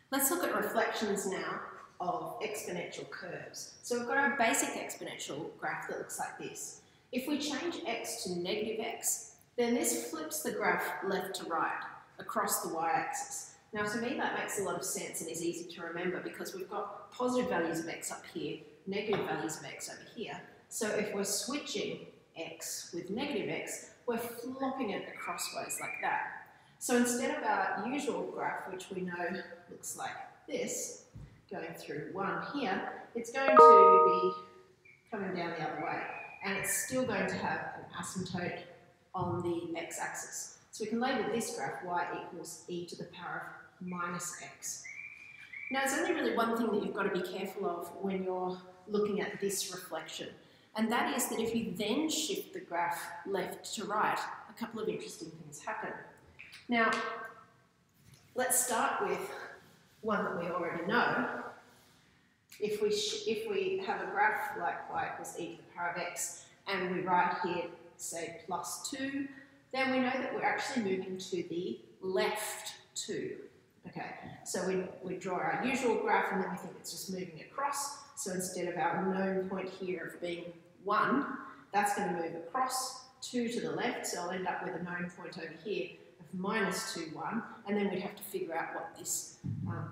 Let's look at reflections now of exponential curves. So we've got our basic exponential graph that looks like this. If we change x to negative x, then this flips the graph left to right across the y-axis. Now to me that makes a lot of sense and is easy to remember because we've got positive values of x up here, negative values of x over here. So if we're switching x with negative x, we're flopping it acrossways like that. So instead of our usual graph, which we know looks like this, going through 1 here, it's going to be coming down the other way. And it's still going to have an asymptote on the x-axis. So we can label this graph y equals e to the power of minus x. Now there's only really one thing that you've got to be careful of when you're looking at this reflection. And that is that if you then shift the graph left to right, a couple of interesting things happen. Now, let's start with one that we already know. If we have a graph like y equals e to the power of x, and we write here, say, plus 2, then we know that we're actually moving to the left 2. Okay, so we draw our usual graph, and then we think it's just moving across. So instead of our known point here of being 1, that's going to move across 2 to the left, so I'll end up with a known point over here of minus 2, 1, and then we'd have to figure out what this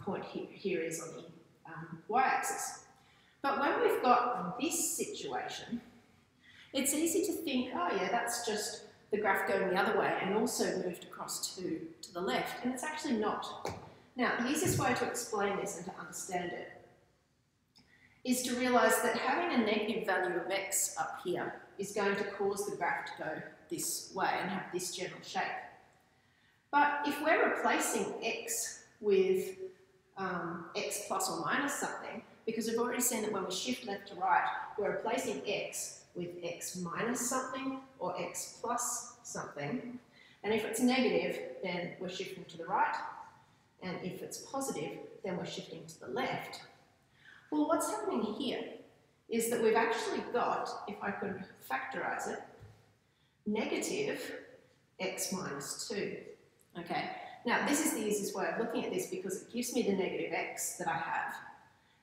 point here is on the y-axis. But when we've got this situation, it's easy to think, oh yeah, that's just the graph going the other way and also moved across to the left, and it's actually not. Now, the easiest way to explain this and to understand it is to realise that having a negative value of x up here is going to cause the graph to go this way and have this general shape. But if we're replacing x with x plus or minus something, because we've already seen that when we shift left to right, we're replacing x with x minus something or x plus something. And if it's negative, then we're shifting to the right. And if it's positive, then we're shifting to the left. Well, what's happening here is that we've actually got, if I could factorise it, negative x minus 2. Okay, now this is the easiest way of looking at this because it gives me the negative x that I have.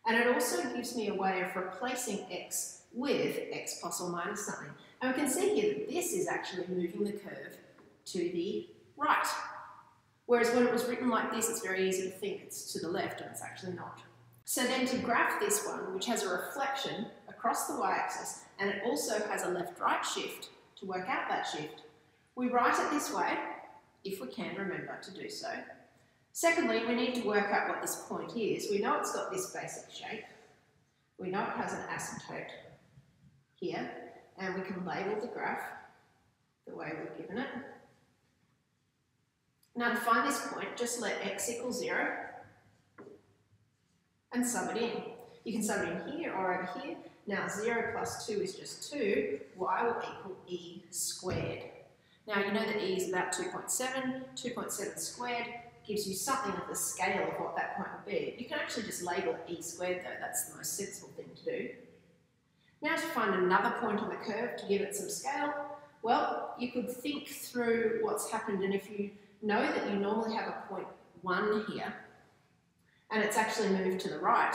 And it also gives me a way of replacing x with x plus or minus something. And we can see here that this is actually moving the curve to the right. Whereas when it was written like this, it's very easy to think it's to the left, and it's actually not. So then to graph this one, which has a reflection across the y-axis, and it also has a left-right shift to work out that shift, we write it this way, if we can remember to do so. Secondly, we need to work out what this point is. We know it's got this basic shape. We know it has an asymptote here, and we can label the graph the way we've given it. Now to find this point, just let x equal 0 and sub it in. You can sub it in here or over here. Now 0 plus 2 is just 2, y will equal e squared. Now you know that e is about 2.7, 2.7 squared gives you something of the scale of what that point will be. You can actually just label it e squared though, that's the most sensible thing to do. Now to find another point on the curve to give it some scale, well, you could think through what's happened, and if you know that you normally have a point 1 here, and it's actually moved to the right,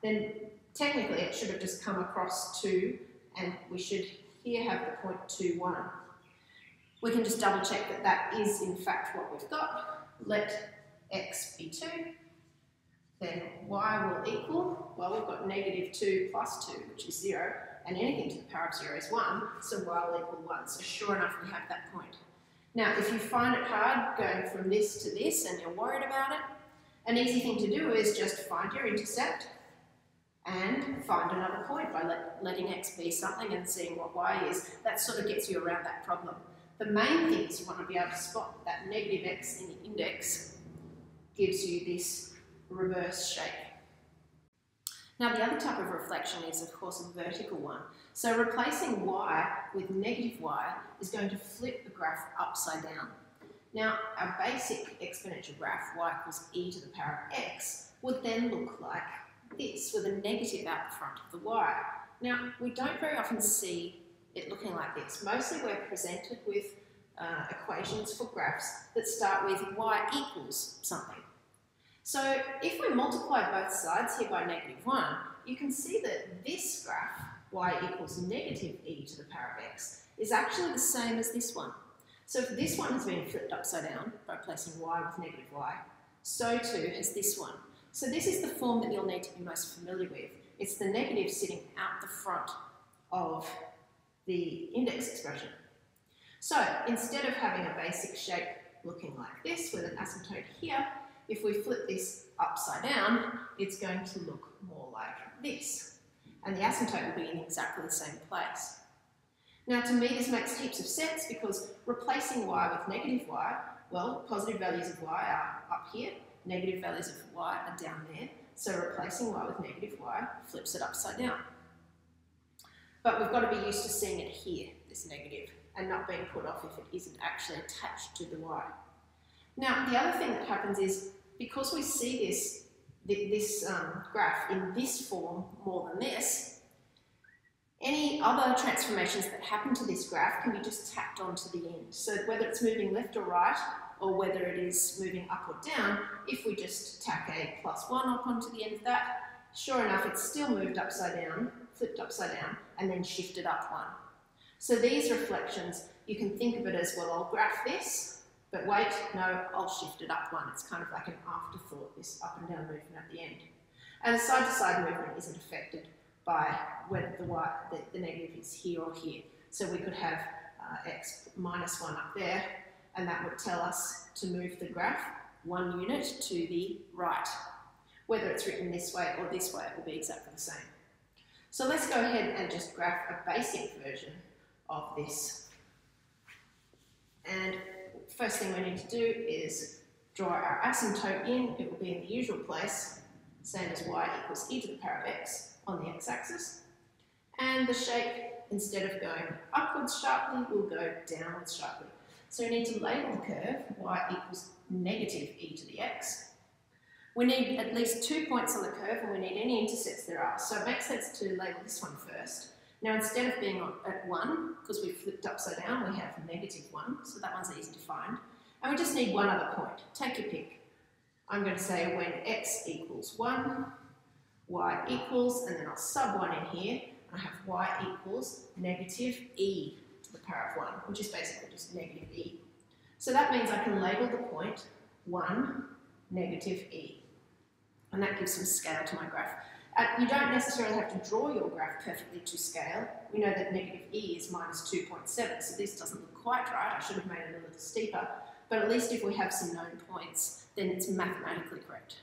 then technically it should have just come across 2, and we should here have the point 2, 1. We can just double check that that is in fact what we've got. Let x be 2, then y will equal, well, we've got negative 2 plus 2, which is 0, and anything to the power of 0 is 1, so y will equal 1. So sure enough, we have that point. Now, if you find it hard going from this to this and you're worried about it, an easy thing to do is just find your intercept and find another point by letting x be something and seeing what y is. That sort of gets you around that problem. The main thing is you want to be able to spot that negative x in the index gives you this reverse shape. Now the other type of reflection is of course a vertical one. So replacing y with negative y is going to flip the graph upside down. Now our basic exponential graph, y equals e to the power of x, would then look like this with a negative out the front of the y. Now we don't very often see it looking like this. Mostly we're presented with equations for graphs that start with y equals something. So if we multiply both sides here by -1, you can see that this graph, y equals negative e to the power of x, is actually the same as this one. So if this one has been flipped upside down by placing y with negative y, so too has this one. So this is the form that you'll need to be most familiar with. It's the negative sitting out the front of the index expression. So instead of having a basic shape looking like this with an asymptote here, if we flip this upside down, it's going to look more like this. And the asymptote will be in exactly the same place. Now to me this makes heaps of sense because replacing y with negative y, well, positive values of y are up here, negative values of y are down there, so replacing y with negative y flips it upside down. But we've got to be used to seeing it here, this negative, and not being put off if it isn't actually attached to the y. Now the other thing that happens is, because we see this graph in this form more than this, any other transformations that happen to this graph can be just tacked onto the end. So whether it's moving left or right, or whether it is moving up or down, if we just tack a +1 up onto the end of that, sure enough, it's still moved upside down, flipped upside down, and then shifted up 1. So these reflections, you can think of it as, well, I'll graph this, but wait, no, I'll shift it up 1. It's kind of like an afterthought, this up and down movement at the end. And the side-to-side movement isn't affected by whether the negative is here or here. So we could have x -1 up there, and that would tell us to move the graph 1 unit to the right. Whether it's written this way or this way, it will be exactly the same. So let's go ahead and just graph a basic version of this. And first thing we need to do is draw our asymptote in. It will be in the usual place, same as y equals e to the power of x on the x-axis. And the shape, instead of going upwards sharply, will go downwards sharply. So we need to label the curve, y equals negative e to the x. We need at least 2 points on the curve, and we need any intercepts there are. So it makes sense to label this one first. Now instead of being at 1, because we've flipped upside down, we have -1, so that one's easy to find. And we just need one other point. Take your pick. I'm going to say when x equals 1, y equals, and then I'll sub 1 in here, and I have y equals negative e to the power of 1, which is basically just negative e. So that means I can label the point 1, negative e. And that gives some scale to my graph. You don't necessarily have to draw your graph perfectly to scale. We know that negative e is -2.7, so this doesn't look quite right. I should have made it a little steeper. But at least if we have some known points, then it's mathematically correct.